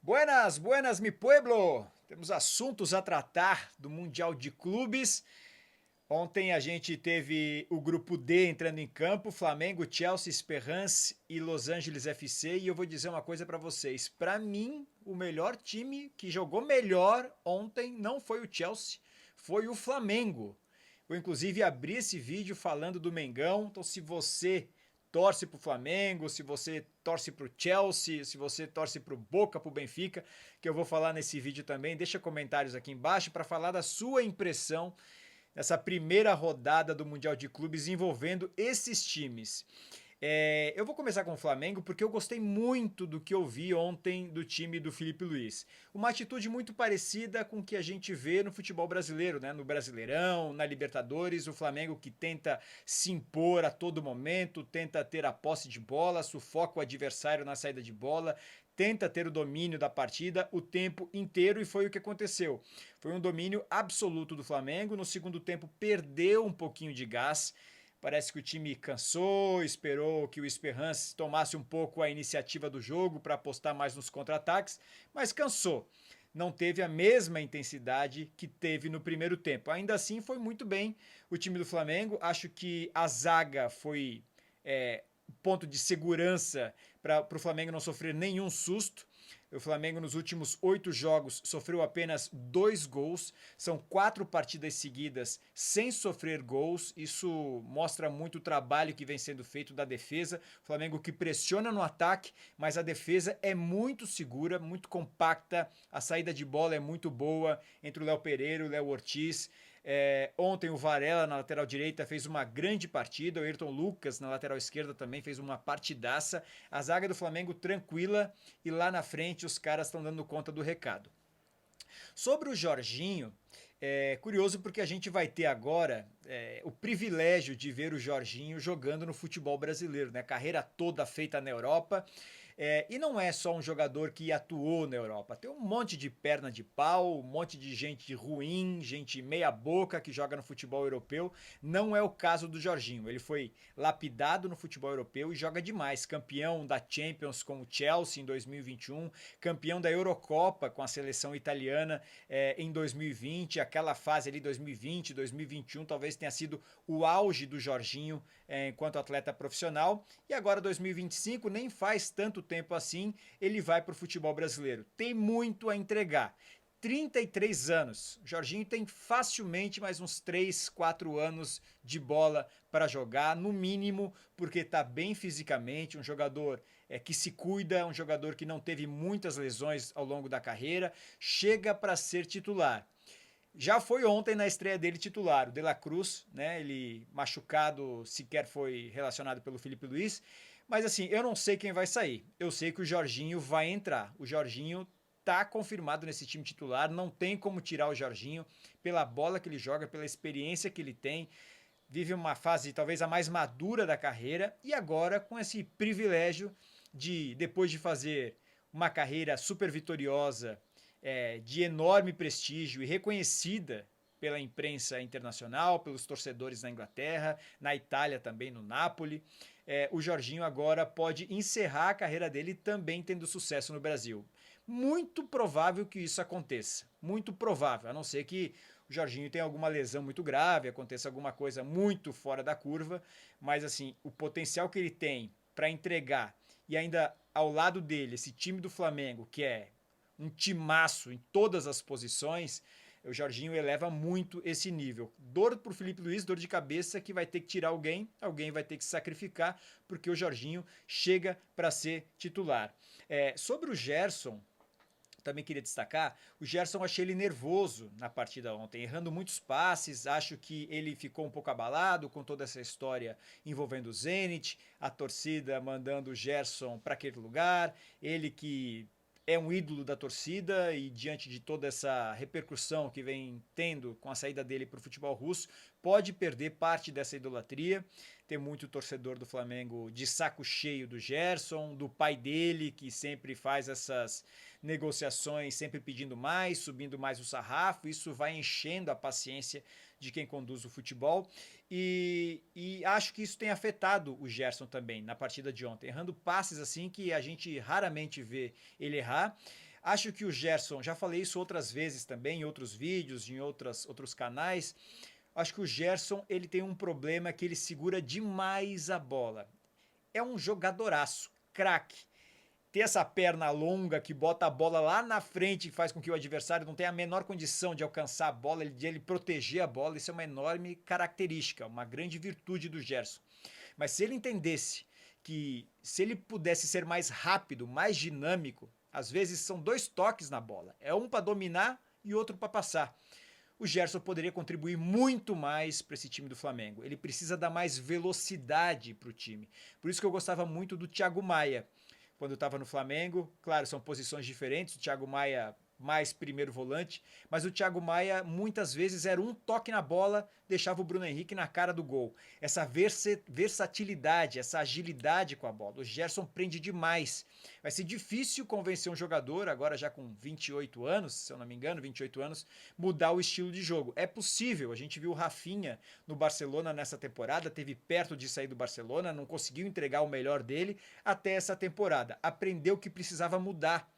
Buenas, buenas, mi pueblo! Temos assuntos a tratar do Mundial de Clubes. Ontem a gente teve o grupo D entrando em campo, Flamengo, Chelsea, Esperance e Los Angeles FC. E eu vou dizer uma coisa para vocês. Para mim, o melhor time que jogou melhor ontem não foi o Chelsea, foi o Flamengo. Eu inclusive abri esse vídeo falando do Mengão. Então, se você torce pro Flamengo, se você torce pro Chelsea, se você torce pro Boca, pro Benfica, que eu vou falar nesse vídeo também, deixa comentários aqui embaixo para falar da sua impressão nessa primeira rodada do Mundial de Clubes envolvendo esses times. Eu vou começar com o Flamengo porque eu gostei muito do que eu vi ontem do time do Felipe Luiz. Uma atitude muito parecida com o que a gente vê no futebol brasileiro, né? No Brasileirão, na Libertadores, o Flamengo que tenta se impor a todo momento, tenta ter a posse de bola, sufoca o adversário na saída de bola, tenta ter o domínio da partida o tempo inteiro e foi o que aconteceu. Foi um domínio absoluto do Flamengo. No segundo tempo perdeu um pouquinho de gás. Parece que o time cansou, esperou que o Esperance tomasse um pouco a iniciativa do jogo para apostar mais nos contra-ataques, mas cansou. Não teve a mesma intensidade que teve no primeiro tempo. Ainda assim, foi muito bem o time do Flamengo. Acho que a zaga foi ponto de segurança para o Flamengo não sofrer nenhum susto. O Flamengo nos últimos 8 jogos sofreu apenas 2 gols. São 4 partidas seguidas sem sofrer gols. Isso mostra muito o trabalho que vem sendo feito da defesa. O Flamengo que pressiona no ataque, mas a defesa é muito segura, muito compacta. A saída de bola é muito boa entre o Léo Pereira e o Léo Ortiz. Ontem o Varela na lateral direita fez uma grande partida, o Ayrton Lucas na lateral esquerda também fez uma partidaça. A zaga do Flamengo tranquila e lá na frente os caras estão dando conta do recado. Sobre o Jorginho, é curioso porque a gente vai ter agora o privilégio de ver o Jorginho jogando no futebol brasileiro, né? Carreira toda feita na Europa. E não é só um jogador que atuou na Europa. Tem um monte de perna de pau, um monte de gente ruim, gente meia boca que joga no futebol europeu. Não é o caso do Jorginho. Ele foi lapidado no futebol europeu e joga demais. Campeão da Champions com o Chelsea em 2021, campeão da Eurocopa com a seleção italiana em 2020. Aquela fase ali 2020, 2021 talvez tenha sido o auge do Jorginho enquanto atleta profissional. E agora 2025 nem faz tanto tempo assim, ele vai para o futebol brasileiro. Tem muito a entregar. 33 anos. O Jorginho tem facilmente mais uns 3, 4 anos de bola para jogar, no mínimo, porque está bem fisicamente, um jogador que se cuida, um jogador que não teve muitas lesões ao longo da carreira, chega para ser titular. Já foi ontem na estreia dele titular, o De La Cruz, né? Ele machucado sequer foi relacionado pelo Felipe Luiz. Mas assim, eu não sei quem vai sair. Eu sei que o Jorginho vai entrar. O Jorginho tá confirmado nesse time titular, não tem como tirar o Jorginho pela bola que ele joga, pela experiência que ele tem. Vive uma fase talvez a mais madura da carreira e agora com esse privilégio de, depois de fazer uma carreira super vitoriosa, de enorme prestígio e reconhecida pela imprensa internacional, pelos torcedores na Inglaterra, na Itália também, no Napoli. O Jorginho agora pode encerrar a carreira dele também tendo sucesso no Brasil. Muito provável que isso aconteça. Muito provável, a não ser que o Jorginho tenha alguma lesão muito grave, aconteça alguma coisa muito fora da curva, mas assim, o potencial que ele tem para entregar e ainda ao lado dele esse time do Flamengo, que é um timaço em todas as posições, o Jorginho eleva muito esse nível. Dor pro Felipe Luiz, dor de cabeça que vai ter que tirar alguém, alguém vai ter que se sacrificar, porque o Jorginho chega para ser titular. Sobre o Gerson, também queria destacar, o Gerson achei ele nervoso na partida ontem, errando muitos passes, acho que ele ficou um pouco abalado com toda essa história envolvendo o Zenit, a torcida mandando o Gerson para aquele lugar, ele que é um ídolo da torcida e diante de toda essa repercussão que vem tendo com a saída dele para o futebol russo, pode perder parte dessa idolatria. Tem muito torcedor do Flamengo de saco cheio do Gerson, do pai dele, que sempre faz essas negociações, sempre pedindo mais, subindo mais o sarrafo. Isso vai enchendo a paciência de quem conduz o futebol. E acho que isso tem afetado o Gerson também na partida de ontem, errando passes assim que a gente raramente vê ele errar. Acho que o Gerson, já falei isso outras vezes também, em outros vídeos, em outros canais. Acho que o Gerson ele tem um problema que ele segura demais a bola. É um jogadoraço, craque. Ter essa perna longa que bota a bola lá na frente e faz com que o adversário não tenha a menor condição de alcançar a bola, de ele proteger a bola, isso é uma enorme característica, uma grande virtude do Gerson. Mas se ele entendesse que se ele pudesse ser mais rápido, mais dinâmico, às vezes são dois toques na bola, é um para dominar e outro para passar. O Gerson poderia contribuir muito mais para esse time do Flamengo. Ele precisa dar mais velocidade para o time. Por isso que eu gostava muito do Thiago Maia quando estava no Flamengo. Claro, são posições diferentes. O Thiago Maia mais primeiro volante, mas o Thiago Maia muitas vezes era um toque na bola, deixava o Bruno Henrique na cara do gol. Essa versatilidade, essa agilidade com a bola. O Gerson prende demais. Vai ser difícil convencer um jogador, agora já com 28 anos, se eu não me engano, 28 anos, mudar o estilo de jogo. É possível, a gente viu o Rafinha no Barcelona nessa temporada, teve perto de sair do Barcelona, não conseguiu entregar o melhor dele até essa temporada. Aprendeu que precisava mudar.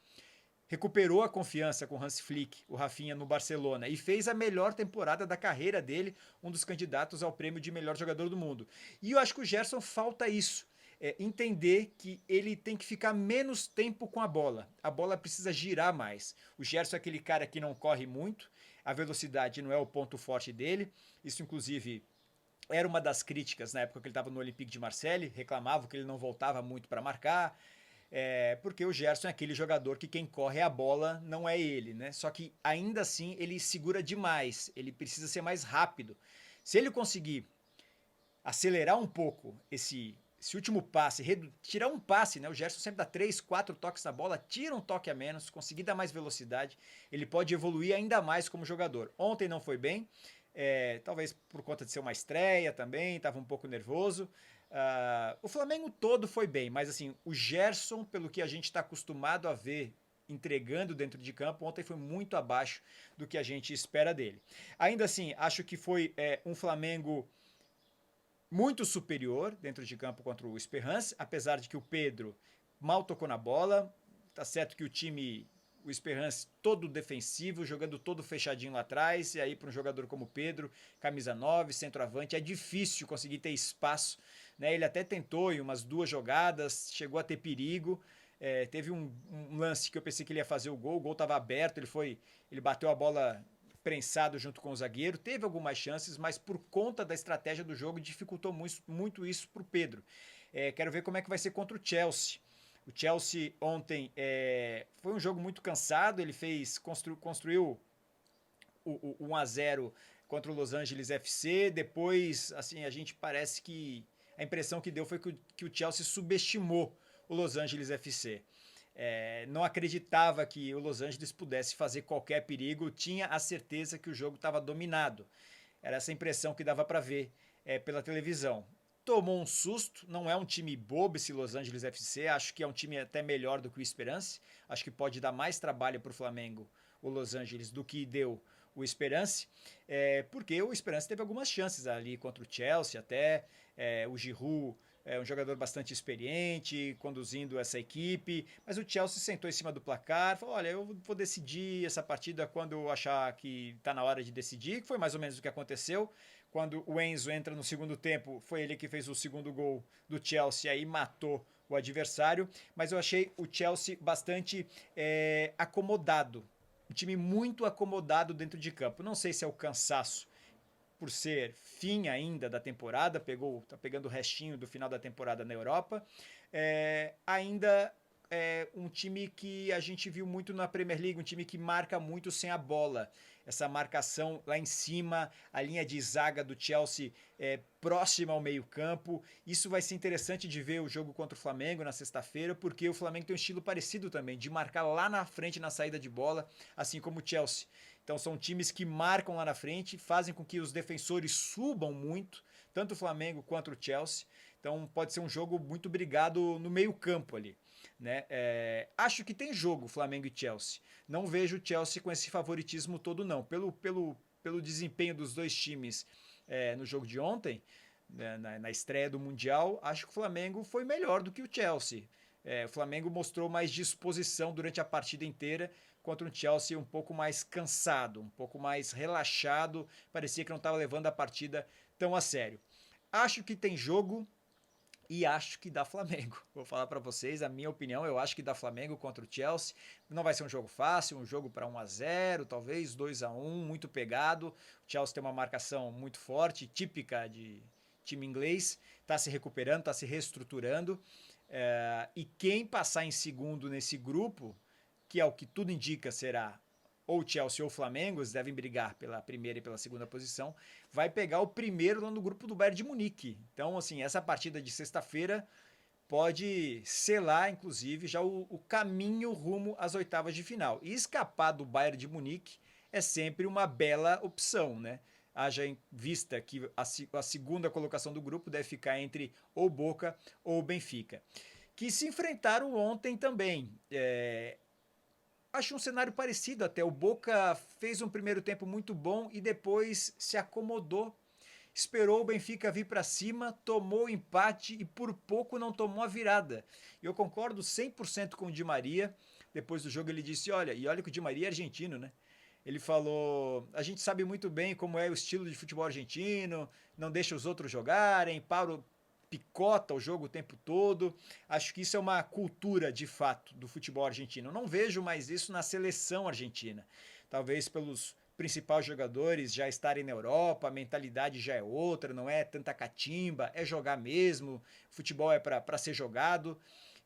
Recuperou a confiança com Hans Flick, o Rafinha no Barcelona, e fez a melhor temporada da carreira dele, um dos candidatos ao prêmio de melhor jogador do mundo. E eu acho que o Gerson falta isso, entender que ele tem que ficar menos tempo com a bola precisa girar mais. O Gerson é aquele cara que não corre muito, a velocidade não é o ponto forte dele, isso inclusive era uma das críticas na época que ele estava no Olympique de Marseille, reclamavam que ele não voltava muito para marcar, porque o Gerson é aquele jogador que quem corre a bola não é ele, né? Só que ainda assim ele segura demais, ele precisa ser mais rápido. Se ele conseguir acelerar um pouco esse último passe, tirar um passe, né? O Gerson sempre dá 3, 4 toques na bola, tira um toque a menos, conseguir dar mais velocidade, ele pode evoluir ainda mais como jogador. Ontem não foi bem, talvez por conta de ser uma estreia também, estava um pouco nervoso. O Flamengo todo foi bem, mas assim, o Gerson, pelo que a gente está acostumado a ver entregando dentro de campo, ontem foi muito abaixo do que a gente espera dele. Ainda assim, acho que foi um Flamengo muito superior dentro de campo contra o Esperance, apesar de que o Pedro mal tocou na bola. Tá certo que o Esperance todo defensivo, jogando todo fechadinho lá atrás, e aí para um jogador como o Pedro, camisa 9, centroavante, é difícil conseguir ter espaço, né? Ele até tentou em umas 2 jogadas, chegou a ter perigo, teve um lance que eu pensei que ele ia fazer o gol estava aberto, ele bateu a bola prensado junto com o zagueiro, teve algumas chances, mas por conta da estratégia do jogo dificultou muito isso para o Pedro. Quero ver como é que vai ser contra o Chelsea. O Chelsea ontem foi um jogo muito cansado, ele construiu o 1-0 contra o Los Angeles FC, depois assim, a gente parece que a impressão que deu foi que o Chelsea subestimou o Los Angeles FC. Não acreditava que o Los Angeles pudesse fazer qualquer perigo, tinha a certeza que o jogo estava dominado. Era essa impressão que dava para ver pela televisão. Tomou um susto, não é um time bobo esse Los Angeles FC, acho que é um time até melhor do que o Esperance, acho que pode dar mais trabalho para o Flamengo, o Los Angeles, do que deu o Esperance, porque o Esperance teve algumas chances ali contra o Chelsea, até o Giroud é um jogador bastante experiente, conduzindo essa equipe, mas o Chelsea sentou em cima do placar, falou, olha, eu vou decidir essa partida quando eu achar que está na hora de decidir, que foi mais ou menos o que aconteceu. Quando o Enzo entra no segundo tempo, foi ele que fez o segundo gol do Chelsea, aí matou o adversário, mas eu achei o Chelsea bastante acomodado, um time muito acomodado dentro de campo. Não sei se é o cansaço por ser fim ainda da temporada, tá pegando o restinho do final da temporada na Europa, ainda um time que a gente viu muito na Premier League, um time que marca muito sem a bola. Essa marcação lá em cima, a linha de zaga do Chelsea próxima ao meio-campo. Isso vai ser interessante de ver o jogo contra o Flamengo na sexta-feira, porque o Flamengo tem um estilo parecido também, de marcar lá na frente na saída de bola, assim como o Chelsea. Então são times que marcam lá na frente, fazem com que os defensores subam muito, tanto o Flamengo quanto o Chelsea. Então pode ser um jogo muito brigado no meio-campo ali, né? Acho que tem jogo Flamengo e Chelsea. Não vejo o Chelsea com esse favoritismo todo não. Pelo desempenho dos dois times no jogo de ontem, né, na estreia do Mundial, acho que o Flamengo foi melhor do que o Chelsea. O Flamengo mostrou mais disposição durante a partida inteira contra um Chelsea um pouco mais cansado, um pouco mais relaxado, parecia que não estava levando a partida tão a sério. Acho que tem jogo e acho que dá Flamengo. Vou falar para vocês a minha opinião, eu acho que dá Flamengo contra o Chelsea. Não vai ser um jogo fácil, um jogo para 1-0, talvez 2-1, muito pegado. O Chelsea tem uma marcação muito forte, típica de time inglês, está se recuperando, está se reestruturando. E quem passar em segundo nesse grupo, que é o que tudo indica será ou Chelsea ou Flamengo, eles devem brigar pela primeira e pela segunda posição, vai pegar o primeiro lá no grupo do Bayern de Munique. Então, assim, essa partida de sexta-feira pode selar, inclusive, já o caminho rumo às oitavas de final. E escapar do Bayern de Munique é sempre uma bela opção, né? Haja em vista que a segunda colocação do grupo deve ficar entre ou Boca ou Benfica, que se enfrentaram ontem também. Acho um cenário parecido até. O Boca fez um primeiro tempo muito bom e depois se acomodou. Esperou o Benfica vir para cima, tomou o empate e por pouco não tomou a virada. Eu concordo 100% com o Di Maria. Depois do jogo ele disse, olha que o Di Maria é argentino, né? Ele falou, a gente sabe muito bem como é o estilo de futebol argentino, não deixa os outros jogarem, picota o jogo o tempo todo. Acho que isso é uma cultura, de fato, do futebol argentino. Eu não vejo mais isso na seleção argentina. Talvez pelos principais jogadores já estarem na Europa, a mentalidade já é outra, não é tanta catimba, é jogar mesmo, futebol é para ser jogado.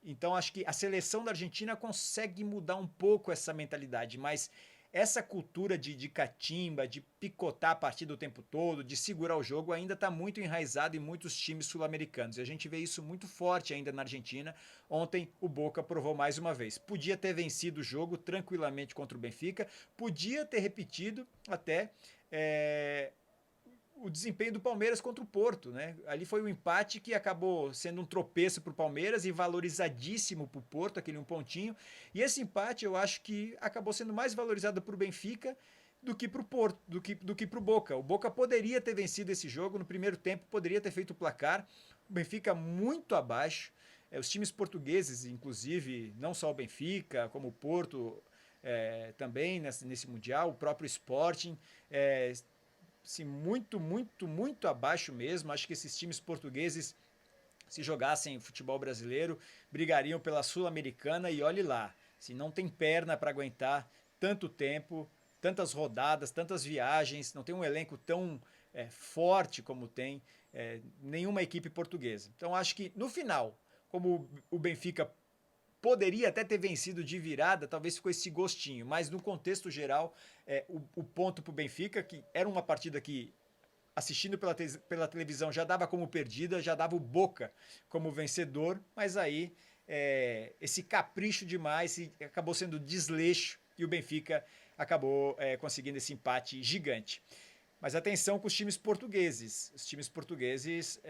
Então acho que a seleção da Argentina consegue mudar um pouco essa mentalidade, mas essa cultura de catimba, de picotar a partida o tempo todo, de segurar o jogo, ainda está muito enraizado em muitos times sul-americanos. E a gente vê isso muito forte ainda na Argentina. Ontem o Boca provou mais uma vez. Podia ter vencido o jogo tranquilamente contra o Benfica, podia ter repetido até o desempenho do Palmeiras contra o Porto, né? Ali foi um empate que acabou sendo um tropeço para o Palmeiras e valorizadíssimo para o Porto, aquele um pontinho. E esse empate eu acho que acabou sendo mais valorizado para o Benfica do que para o Porto, do que para o Boca. O Boca poderia ter vencido esse jogo no primeiro tempo, poderia ter feito o placar. O Benfica muito abaixo. Os times portugueses, inclusive, não só o Benfica, como o Porto, também nesse Mundial, o próprio Sporting, assim, muito abaixo mesmo. Acho que esses times portugueses, se jogassem futebol brasileiro, brigariam pela Sul-Americana e olhe lá, se não tem perna para aguentar tanto tempo, tantas rodadas, tantas viagens, não tem um elenco tão forte como tem nenhuma equipe portuguesa. Então acho que no final, como o Benfica poderia até ter vencido de virada, talvez ficou esse gostinho, mas no contexto geral, o ponto para o Benfica, que era uma partida que, assistindo pela televisão, já dava como perdida, já dava o Boca como vencedor, mas aí esse capricho demais acabou sendo desleixo e o Benfica acabou conseguindo esse empate gigante. Mas atenção com os times portugueses. Os times portugueses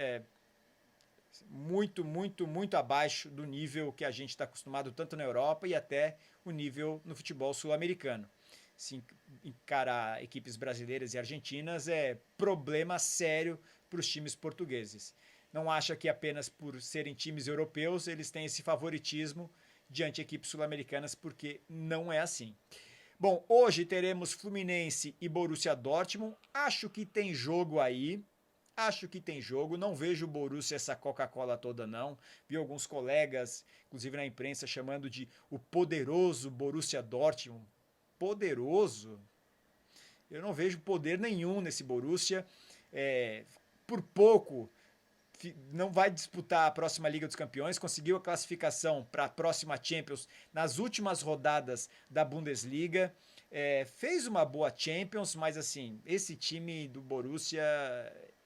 muito abaixo do nível que a gente está acostumado tanto na Europa e até o nível no futebol sul-americano. Se encarar equipes brasileiras e argentinas é problema sério para os times portugueses. Não acha que apenas por serem times europeus eles têm esse favoritismo diante de equipes sul-americanas, porque não é assim. Bom, hoje teremos Fluminense e Borussia Dortmund. Acho que tem jogo aí. Não vejo o Borussia essa Coca-Cola toda não. Vi alguns colegas, inclusive na imprensa, chamando de o poderoso Borussia Dortmund. Poderoso? Eu não vejo poder nenhum nesse Borussia. Por pouco não vai disputar a próxima Liga dos Campeões, conseguiu a classificação para a próxima Champions nas últimas rodadas da Bundesliga. Fez uma boa Champions, mas assim, esse time do Borussia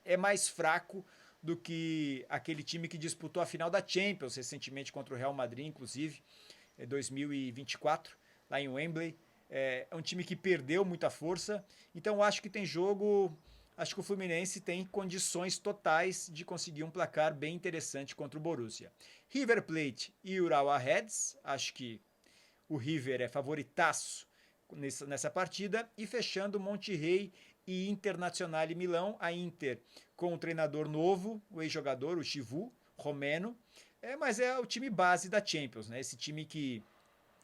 é mais fraco do que aquele time que disputou a final da Champions recentemente contra o Real Madrid, inclusive, 2024, lá em Wembley. É um time que perdeu muita força, então acho que tem jogo. Acho que o Fluminense tem condições totais de conseguir um placar bem interessante contra o Borussia. River Plate e Urawa Reds, acho que o River é favoritaço nessa partida. E fechando, Monterrey e Internazionale Milão, a Inter com um treinador novo, o ex-jogador, o Chivu, romeno, Mas é o time base da Champions, né? Esse time que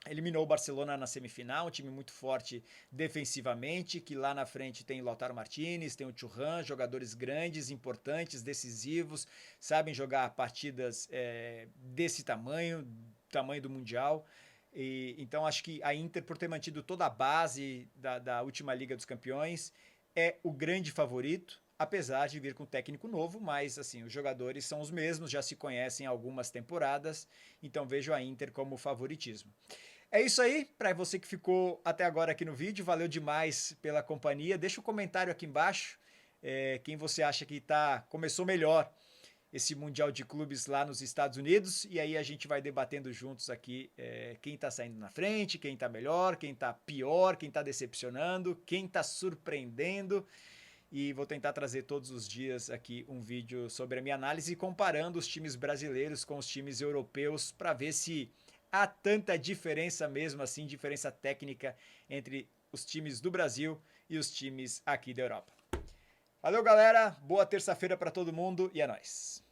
eliminou o Barcelona na semifinal, um time muito forte defensivamente, que lá na frente tem Lautaro Martinez, tem o Thuram, jogadores grandes, importantes, decisivos, sabem jogar partidas desse tamanho do Mundial. Então acho que a Inter, por ter mantido toda a base da última Liga dos Campeões, é o grande favorito, apesar de vir com um técnico novo, mas assim, os jogadores são os mesmos, já se conhecem há algumas temporadas, então vejo a Inter como favoritismo. É isso aí, para você que ficou até agora aqui no vídeo, valeu demais pela companhia. Deixa um comentário aqui embaixo, quem você acha que começou melhor esse Mundial de Clubes lá nos Estados Unidos, e aí a gente vai debatendo juntos aqui quem está saindo na frente, quem está melhor, quem está pior, quem está decepcionando, quem está surpreendendo, e vou tentar trazer todos os dias aqui um vídeo sobre a minha análise, comparando os times brasileiros com os times europeus, para ver se há tanta diferença mesmo assim, diferença técnica entre os times do Brasil e os times aqui da Europa. Valeu, galera. Boa terça-feira para todo mundo e é nóis.